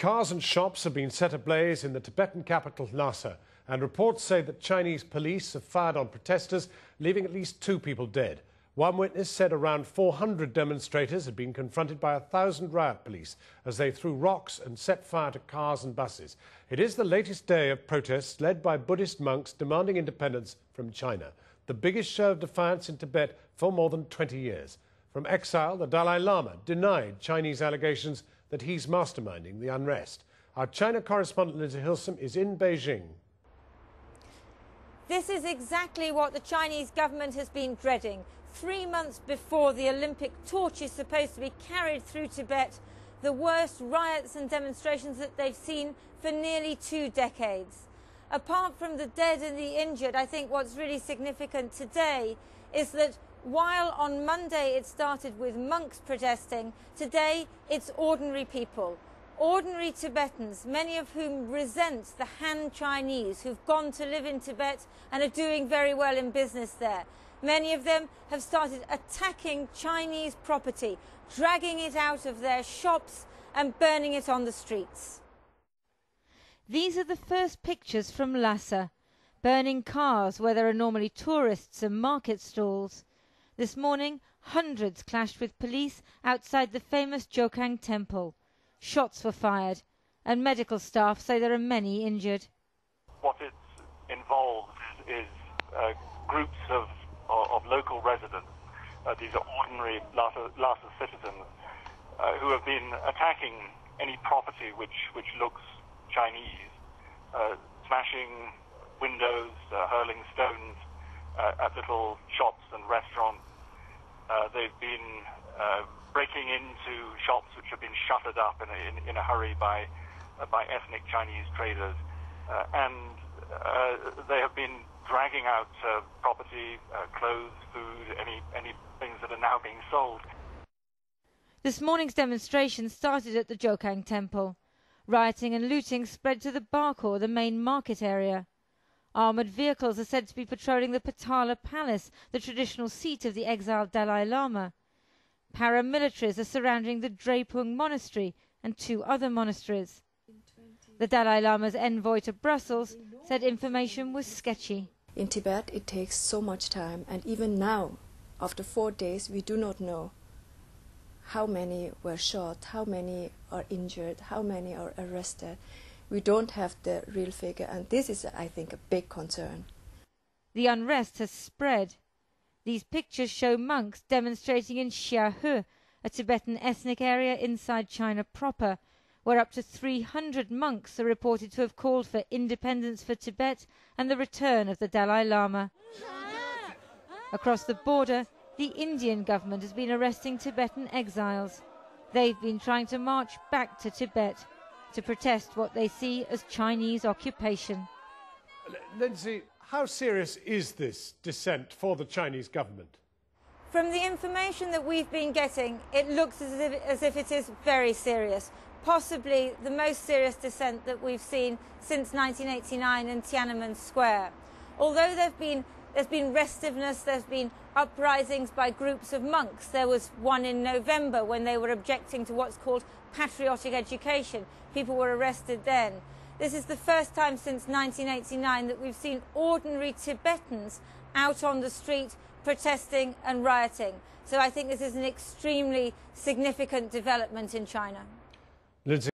Cars and shops have been set ablaze in the Tibetan capital Lhasa, and reports say that Chinese police have fired on protesters, leaving at least 2 people dead. One witness said around 400 demonstrators had been confronted by 1,000 riot police as they threw rocks and set fire to cars and buses. It is the latest day of protests led by Buddhist monks demanding independence from China, the biggest show of defiance in Tibet for more than 20 years. From exile, the Dalai Lama denied Chinese allegations that he's masterminding the unrest. Our China correspondent Lindsey Hilsum is in Beijing. This is exactly what the Chinese government has been dreading. 3 months before the Olympic torch is supposed to be carried through Tibet, the worst riots and demonstrations that they've seen for nearly 2 decades. Apart from the dead and the injured, I think what's really significant today is that while on Monday it started with monks protesting, today it's ordinary people. Ordinary Tibetans, many of whom resent the Han Chinese who've gone to live in Tibet and are doing very well in business there. Many of them have started attacking Chinese property, dragging it out of their shops and burning it on the streets. These are the first pictures from Lhasa, burning cars where there are normally tourists and market stalls. This morning, hundreds clashed with police outside the famous Jokang temple. Shots were fired, and medical staff say there are many injured. What it's involved is groups of local residents. These are ordinary Lhasa citizens who have been attacking any property which looks Chinese, smashing windows, hurling stones at little shops and restaurants. They've been breaking into shops which have been shuttered up in a hurry by ethnic Chinese traders, and they have been dragging out property, clothes, food, any things that are now being sold. This morning's demonstration started at the Jokang temple. Rioting and looting spread to the Barkor, the main market area. Armoured vehicles are said to be patrolling the Patala Palace, the traditional seat of the exiled Dalai Lama. Paramilitaries are surrounding the Drepung Monastery and 2 other monasteries. The Dalai Lama's envoy to Brussels said information was sketchy. In Tibet, it takes so much time, and even now, after 4 days, we do not know how many were shot, how many are injured, how many are arrested. We don't have the real figure, and this is, I think, a big concern. The unrest has spread. These pictures show monks demonstrating in Xiahe, a Tibetan ethnic area inside China proper, where up to 300 monks are reported to have called for independence for Tibet and the return of the Dalai Lama. Across the border, the Indian government has been arresting Tibetan exiles. They've been trying to march back to Tibet to protest what they see as Chinese occupation. Lindsey, how serious is this dissent for the Chinese government? From the information that we've been getting, it looks as if it is very serious. Possibly the most serious dissent that we've seen since 1989 in Tiananmen Square. Although there's been restiveness, there's been uprisings by groups of monks. There was one in November when they were objecting to what's called patriotic education. People were arrested then. This is the first time since 1989 that we've seen ordinary Tibetans out on the street protesting and rioting. So I think this is an extremely significant development in China. Lindsey.